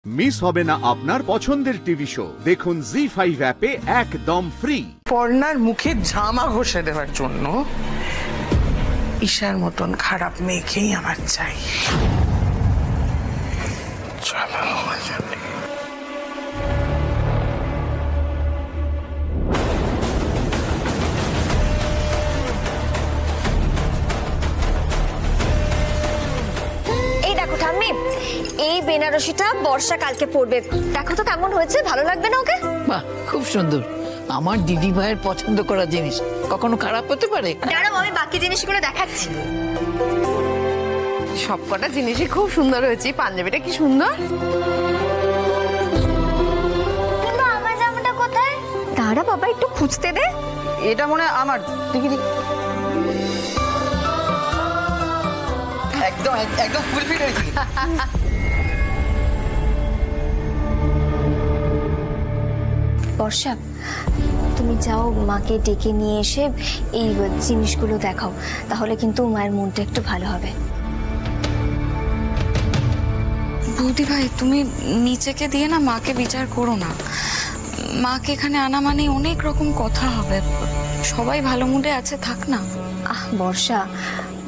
Miss হবে না আপনার পছন্দের টিভি শো। দেখুন জি5 অ্যাপে একদম ফ্রি। পর্ণার মুখে জামা ঘষে দেওয়ার জন্য ঈশার মতন খারাপ মেয়েকেই আমার চাই। এই দেখো ঠাম্মি, এই বেনারসিটা বর্ষা কালকে পরবে। দেখো তো কেমন হয়েছে, ভালো লাগবে না ওকে? বাহ, খুব সুন্দর। আমার দিদি ভাইয়ের পছন্দ করা জিনিস কখনো খারাপ হতে পারে? দাঁড়াও, আমি বাকি জিনিসগুলো দেখাচ্ছি। সবকটা জিনিসই খুব সুন্দর হয়েছে। পাঞ্জাবিটা কি সুন্দর। কিন্তু আমার জামাটা কোথায়? দাঁড়া বাবা, একটু খুঁজতে দে। এটা মনে হয় আমার। দেখি একদম একদম ফুল ফিট হয়েছে। বর্ষা, তুমি যাও মাকে ডেকে নিয়ে এসে এই জিনিসগুলো দেখাও, তাহলে কিন্তু মায়ের মনটা একটু ভালো হবে। বৌদি ভাই, তুমি নিচেকে দিয়ে না মাকে বিচার করো না। মাকে এখানে আনা মানে অনেক রকম কথা হবে। সবাই ভালো মুডে আছে, থাক না। বর্ষা,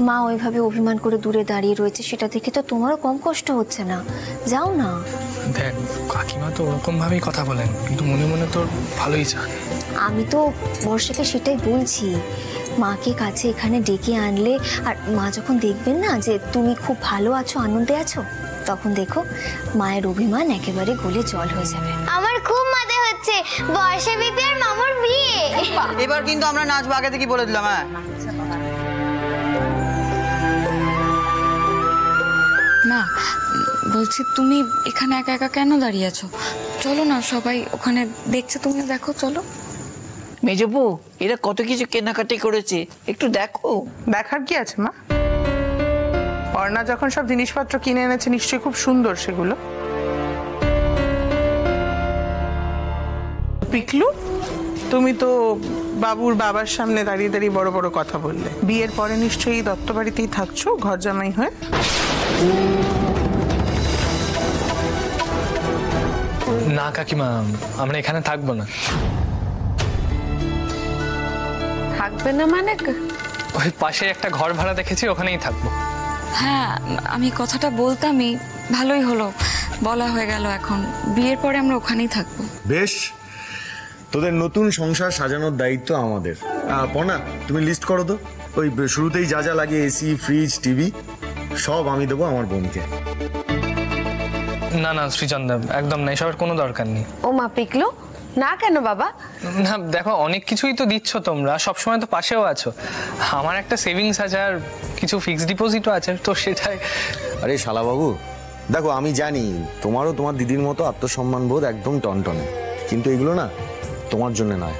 মা ওইভাবে অভিমান করে দূরে দাঁড়িয়ে রয়েছে, সেটা দেখে তো তোমারও কম কষ্ট হচ্ছে না? যাও না। দেখ, কাকিমা তো ওরকম ভাবেই কথা বলেন, কিন্তু মনে মনে তোর ভালোই চান। আমি তো বর্ষাকে সেটাই বলছি, মাকে কাছে এখানে ডেকে আনলে আর মা যখন দেখবেন না যে তুমি খুব ভালো আছো, আনন্দে আছো, তখন দেখো মায়ের অভিমান একেবারে গলে জল হয়ে যাবে। আমার খুব মজা হচ্ছে, বর্ষা বিপি আর মামুর বিয়ে। এবার কিন্তু আমরা নাচবো, আগে থেকে বলে দিলাম। হ্যাঁ মা, বলছি তুমি এখানে একা একা কেন দাঁড়িয়ে আছো? চলো না, সবাই ওখানে দেখছে, তুমি দেখো, চলো। মেজবু, এরা কত কিছু কেনাকাটি করেছে, একটু দেখো। দেখার কি আছে মা? পর্ণা যখন সব জিনিসপত্র কিনে এনেছে, নিশ্চয়ই খুব সুন্দর সেগুলো। পিকলু, তুমি তো বাবুর বাবার সামনে দাঁড়িয়ে দাঁড়িয়ে বড় বড় কথা বললে। বিয়ের পরে নিশ্চয়ই এই দত্ত বাড়িতেই থাকছো ঘর জামাই হয়ে? না কাকিমা, আমরা এখানে থাকবো না। থাকবে না মানে? ওই পাশে একটা ঘর ভাড়া দেখেছি, ওখানেই থাকবো। হ্যাঁ, আমি কথাটা বলতামই, ভালোই হলো বলা হয়ে গেল। এখন বিয়ের পরে আমরা ওখানেই থাকবো। বেশ, তোদের নতুন সংসার সাজানোর দায়িত্ব আমাদের। পনা, তুমি লিস্ট করো তো। ওই শুরুতেই যা যা লাগে, এসি, ফ্রিজ, টিভি, সব আমি দেবো আমার বোনকে। না না শ্রীচন্দা, একদম না, এসবের কোনো দরকার নেই। ও মা, পিকলো না কেন বাবা? না দেখো, অনেক কিছুই তো দিচ্ছ তোমরা, সবসময় তো পাশেও আছো। আমার একটা সেভিংস আছে আর কিছু ফিক্সড ডিপোজিটও আছে, তো সেটাই। আরে শালাবাবু, দেখো আমি জানি তোমারও তোমার দিদির মতো আত্মসম্মান বোধ একদম টনটনে, কিন্তু এগুলো না তোমার জন্য নয়,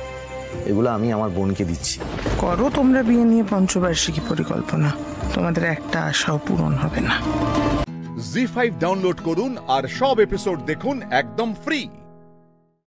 এগুলো আমি আমার বোনকে দিচ্ছি। করো তোমরা বিয়ে নিয়ে পঞ্চবার্ষিকী পরিকল্পনা, তোমাদের একটা আশাও পূরণ হবে না। জি5 ডাউনলোড করুন আর সব এপিসোড দেখুন একদম ফ্রি।